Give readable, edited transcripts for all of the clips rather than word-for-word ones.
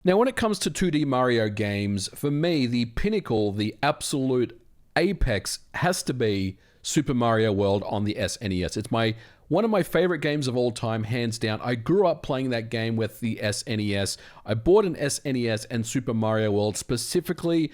Now, when it comes to 2D Mario games, for me, the pinnacle, the absolute apex has to be Super Mario World on the SNES. It's one of my favorite games of all time, hands down. I grew up playing that game with the SNES. I bought an SNES and Super Mario World specifically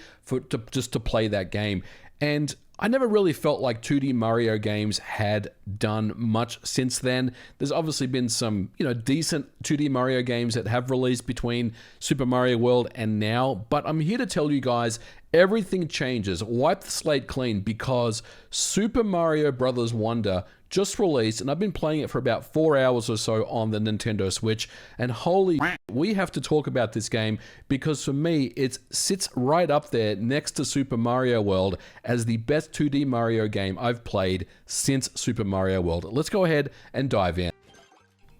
just to play that game. And I never really felt like 2D Mario games had done much since then. There's obviously been some, decent 2D Mario games that have released between Super Mario World and now, but I'm here to tell you guys everything changes. Wipe the slate clean because Super Mario Bros. Wonder just released, and I've been playing it for about 4 hours or so on the Nintendo Switch, and holy we have to talk about this game because for me it sits right up there next to Super Mario World as the best 2D Mario game I've played since Super Mario World. Let's go ahead and dive in.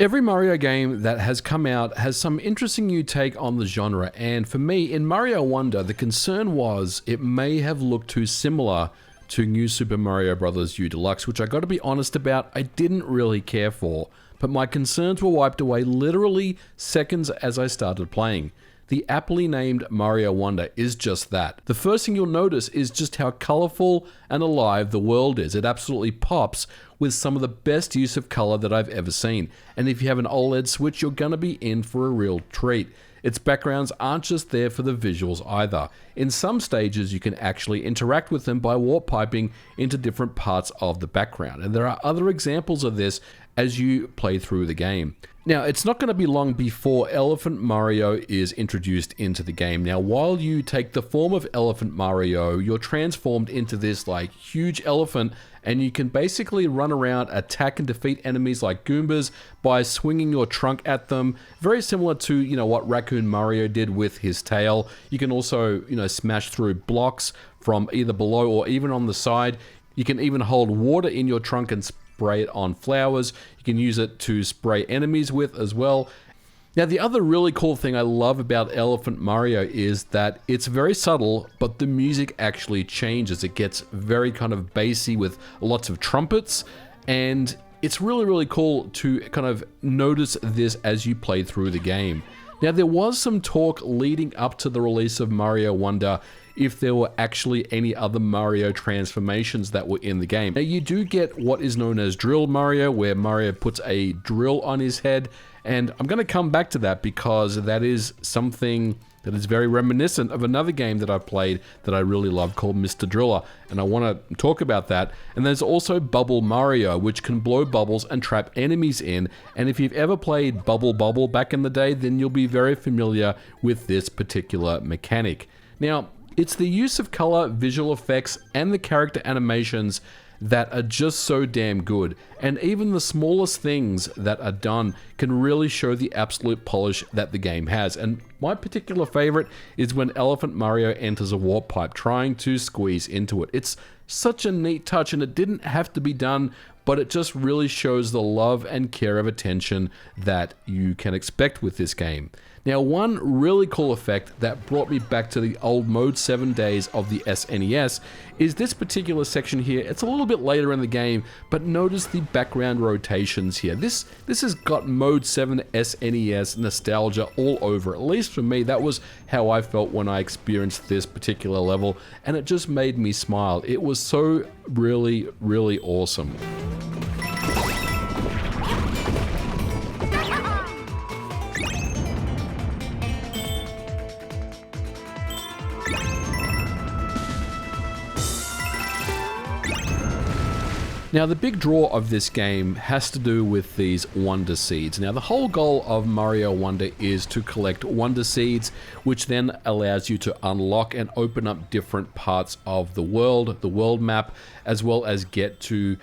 Every Mario game that has come out has some interesting new take on the genre, and for me, in Mario Wonder, the concern was it may have looked too similar to New Super Mario Bros. U Deluxe, which I gotta be honest about, I didn't really care for, but my concerns were wiped away literally seconds as I started playing. The aptly named Mario Wonder is just that. The first thing you'll notice is just how colorful and alive the world is. It absolutely pops with some of the best use of color that I've ever seen. And if you have an OLED Switch, you're gonna be in for a real treat. Its backgrounds aren't just there for the visuals either. In some stages, you can actually interact with them by warp piping into different parts of the background. And there are other examples of this as you play through the game. Now, it's not going to be long before Elephant Mario is introduced into the game. Now, while you take the form of Elephant Mario, you're transformed into this huge elephant, and you can basically run around, attack and defeat enemies like Goombas by swinging your trunk at them. Very similar to, what Raccoon Mario did with his tail. You can also, smash through blocks from either below or even on the side. You can even hold water in your trunk and spray it on flowers. You can use it to spray enemies with as well. Now, the other really cool thing I love about Elephant Mario is that it's very subtle, but the music actually changes. It gets very kind of bassy with lots of trumpets, and it's really, really cool to kind of notice this as you play through the game. Now, there was some talk leading up to the release of Mario Wonder if there were actually any other Mario transformations that were in the game. Now, you do get what is known as Drill Mario, where Mario puts a drill on his head, and I'm going to come back to that because that is something that is very reminiscent of another game that I've played that I really love called Mr. Driller, and I want to talk about that. And there's also Bubble Mario, which can blow bubbles and trap enemies in, and if you've ever played Bubble Bobble back in the day, then you'll be very familiar with this particular mechanic. Now, it's the use of color, visual effects, and the character animations that are just so damn good, and even the smallest things that are done can really show the absolute polish that the game has. And my particular favorite is when Elephant Mario enters a warp pipe trying to squeeze into it. It's such a neat touch, and it didn't have to be done, but it just really shows the love and care of attention that you can expect with this game. Now, one really cool effect that brought me back to the old Mode 7 days of the SNES is this particular section here. It's a little bit later in the game, but notice the background rotations here. This has got Mode 7 SNES nostalgia all over. At least for me, that was how I felt when I experienced this particular level, and it just made me smile. It was so really, really awesome. Now, the big draw of this game has to do with these Wonder Seeds. Now, the whole goal of Mario Wonder is to collect Wonder Seeds, which then allows you to unlock and open up different parts of the world map, as well as get to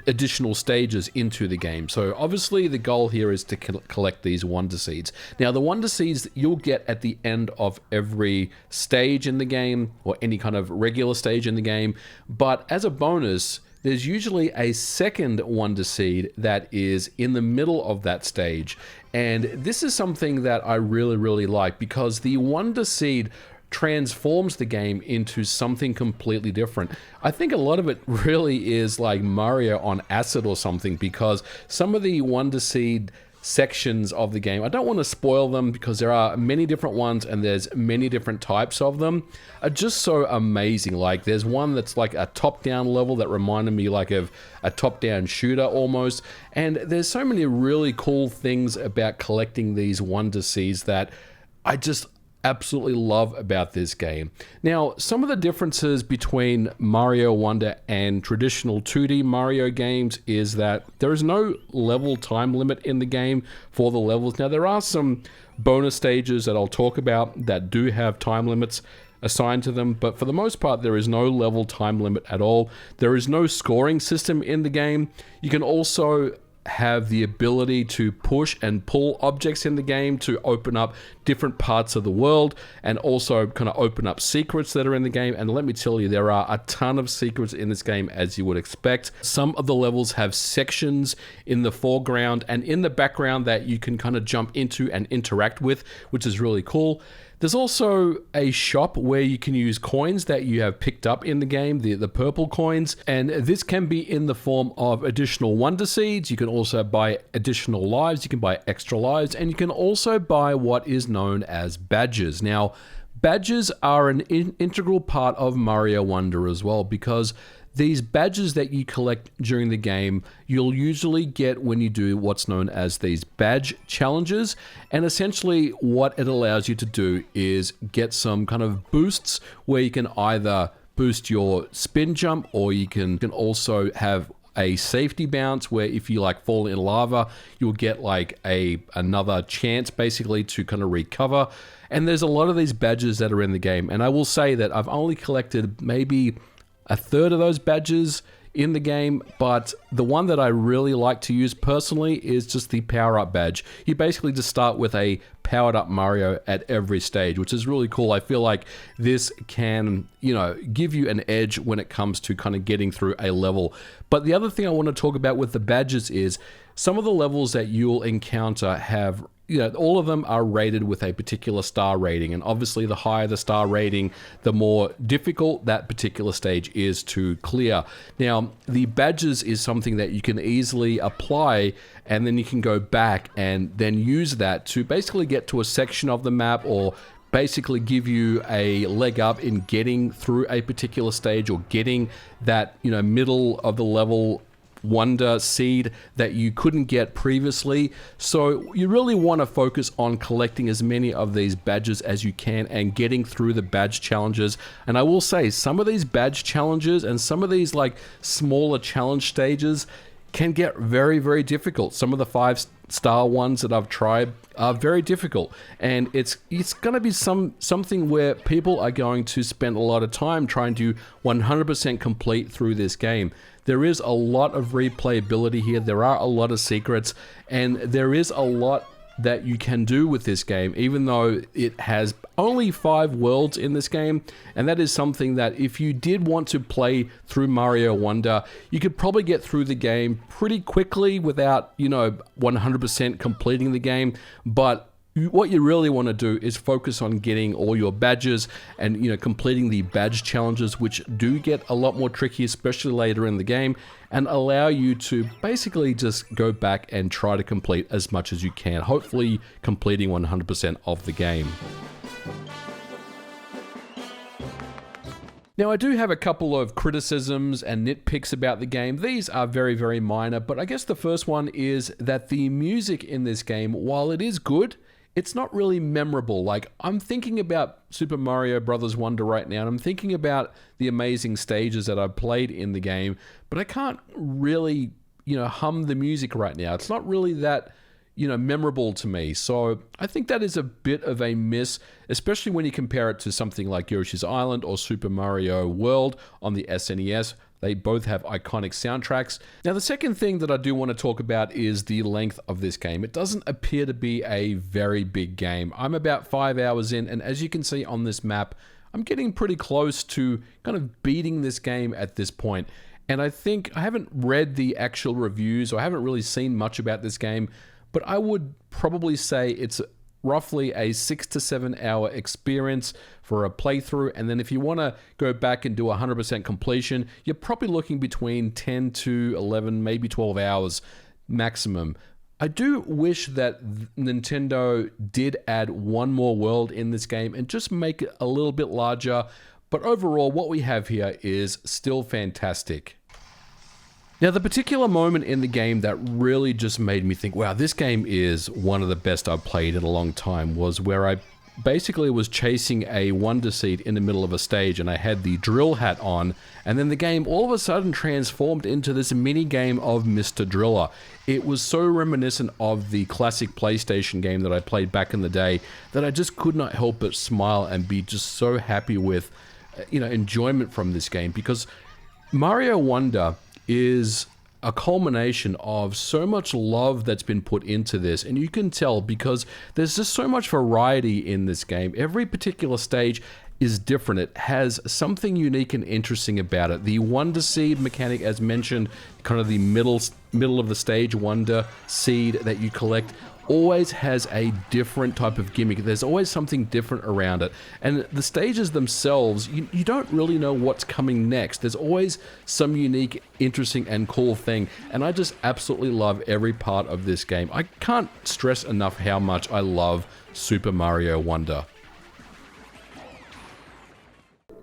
additional stages into the game. So obviously the goal here is to collect these Wonder Seeds. Now, the Wonder Seeds you'll get at the end of every stage in the game, or any kind of regular stage in the game, but as a bonus, there's usually a second Wonder Seed that is in the middle of that stage. And this is something that I really, really like, because the Wonder Seed transforms the game into something completely different. I think a lot of it really is like Mario on acid or something, because some of the Wonder Seed sections of the game. I don't want to spoil them because there are many different ones and there's many different types of them, are just so amazing. Like there's one that's like a top-down level that reminded me like of a top-down shooter almost, and there's so many really cool things about collecting these Wonder Seeds that I just absolutely love about this game. Now, some of the differences between Mario Wonder and traditional 2D Mario games is that there is no level time limit in the game for the levels. Now, there are some bonus stages that I'll talk about that do have time limits assigned to them, but for the most part, there is no level time limit at all. There is no scoring system in the game. You can also have the ability to push and pull objects in the game to open up different parts of the world and also kind of open up secrets that are in the game. And let me tell you, there are a ton of secrets in this game, as you would expect. Some of the levels have sections in the foreground and in the background that you can kind of jump into and interact with, which is really cool. There's also a shop where you can use coins that you have picked up in the game, the purple coins, and this can be in the form of additional Wonder Seeds. You can also buy additional lives, you can buy extra lives, and you can also buy what is known as badges. Now, badges are an integral part of Mario Wonder as well, because these badges that you collect during the game, you'll usually get when you do what's known as these badge challenges. And essentially what it allows you to do is get some kind of boosts where you can either boost your spin jump, or you can also have a safety bounce where if you like fall in lava, you'll get like another chance basically to kind of recover. And there's a lot of these badges that are in the game. And I will say that I've only collected maybe a third of those badges in the game, but the one that I really like to use personally is just the power-up badge. You basically just start with a powered-up Mario at every stage, which is really cool. I feel like this can, give you an edge when it comes to kind of getting through a level. But the other thing I want to talk about with the badges is some of the levels that you'll encounter have, all of them are rated with a particular star rating. And obviously the higher the star rating, the more difficult that particular stage is to clear. Now, the badges is something that you can easily apply, and then you can go back and then use that to basically get to a section of the map, or basically give you a leg up in getting through a particular stage, or getting that, middle of the level Wonder Seed that you couldn't get previously. So you really want to focus on collecting as many of these badges as you can and getting through the badge challenges. And I will say, some of these badge challenges and some of these like smaller challenge stages can get very, very difficult. Some of the 5-star ones that I've tried are very difficult, and it's going to be something where people are going to spend a lot of time trying to 100% complete through this game. There is a lot of replayability here. There are a lot of secrets, and there is a lot that you can do with this game, even though it has only 5 worlds in this game. And that is something that if you did want to play through Mario Wonder, you could probably get through the game pretty quickly without, 100% completing the game. But what you really want to do is focus on getting all your badges and, completing the badge challenges, which do get a lot more tricky, especially later in the game, and allow you to basically just go back and try to complete as much as you can, hopefully completing 100% of the game. Now, I do have a couple of criticisms and nitpicks about the game. These are very, very minor, but I guess the first one is that the music in this game, while it is good, it's not really memorable. Like, I'm thinking about Super Mario Bros. Wonder right now, and I'm thinking about the amazing stages that I've played in the game, but I can't really, hum the music right now. It's not really that, memorable to me. So I think that is a bit of a miss, especially when you compare it to something like Yoshi's Island or Super Mario World on the SNES. They both have iconic soundtracks. Now, the second thing that I do want to talk about is the length of this game. It doesn't appear to be a very big game. I'm about 5 hours in, and as you can see on this map, I'm getting pretty close to kind of beating this game at this point. And I think I haven't read the actual reviews, or I haven't really seen much about this game, but I would probably say it's roughly a 6 to 7 hour experience for a playthrough. And then if you want to go back and do 100% completion, you're probably looking between 10 to 11, maybe 12 hours maximum. I do wish that Nintendo did add one more world in this game and just make it a little bit larger, but overall what we have here is still fantastic. Now, the particular moment in the game that really just made me think, wow, this game is one of the best I've played in a long time, was where I basically was chasing a Wonder Seed in the middle of a stage, and I had the drill hat on, and then the game all of a sudden transformed into this mini game of Mr. Driller. It was so reminiscent of the classic PlayStation game that I played back in the day that I just could not help but smile and be just so happy with, enjoyment from this game, because Mario Wonder is a culmination of so much love that's been put into this, and you can tell because there's just so much variety in this game. Every particular stage is different. It has something unique and interesting about it. The Wonder Seed mechanic, as mentioned, kind of the middle of the stage Wonder Seed that you collect, always has a different type of gimmick. There's always something different around it. And the stages themselves, you don't really know what's coming next. There's always some unique, interesting, and cool thing. And I just absolutely love every part of this game. I can't stress enough how much I love Super Mario Wonder.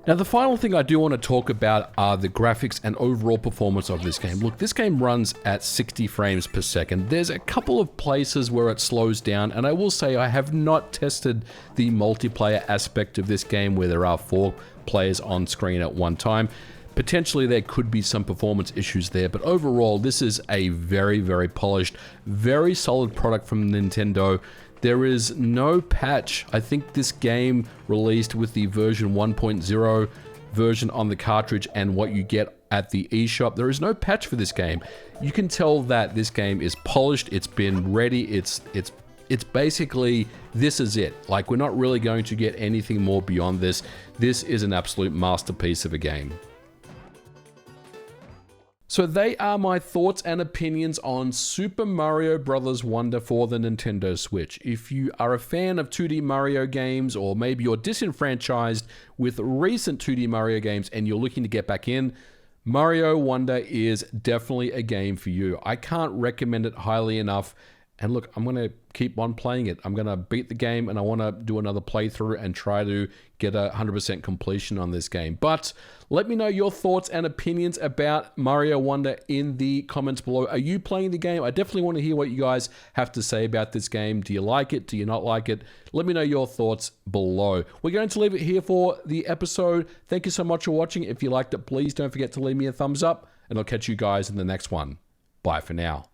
Now, the final thing I do want to talk about are the graphics and overall performance of this game. Look, this game runs at 60 frames per second. There's a couple of places where it slows down, and I will say I have not tested the multiplayer aspect of this game where there are 4 players on screen at one time. Potentially there could be some performance issues there, but overall this is a very, very polished, very solid product from Nintendo. There is no patch. I think this game released with the version 1.0 version on the cartridge and what you get at the eShop. There is no patch for this game. You can tell that this game is polished, it's been ready, it's basically, this is it. Like, we're not really going to get anything more beyond this. This is an absolute masterpiece of a game. So they are my thoughts and opinions on Super Mario Bros. Wonder for the Nintendo Switch. If you are a fan of 2D Mario games, or maybe you're disenfranchised with recent 2D Mario games and you're looking to get back in, Mario Wonder is definitely a game for you. I can't recommend it highly enough. And look, I'm going to keep on playing it. I'm going to beat the game, and I want to do another playthrough and try to get 100% completion on this game. But let me know your thoughts and opinions about Mario Wonder in the comments below. Are you playing the game? I definitely want to hear what you guys have to say about this game. Do you like it? Do you not like it? Let me know your thoughts below. We're going to leave it here for the episode. Thank you so much for watching. If you liked it, please don't forget to leave me a thumbs up, and I'll catch you guys in the next one. Bye for now.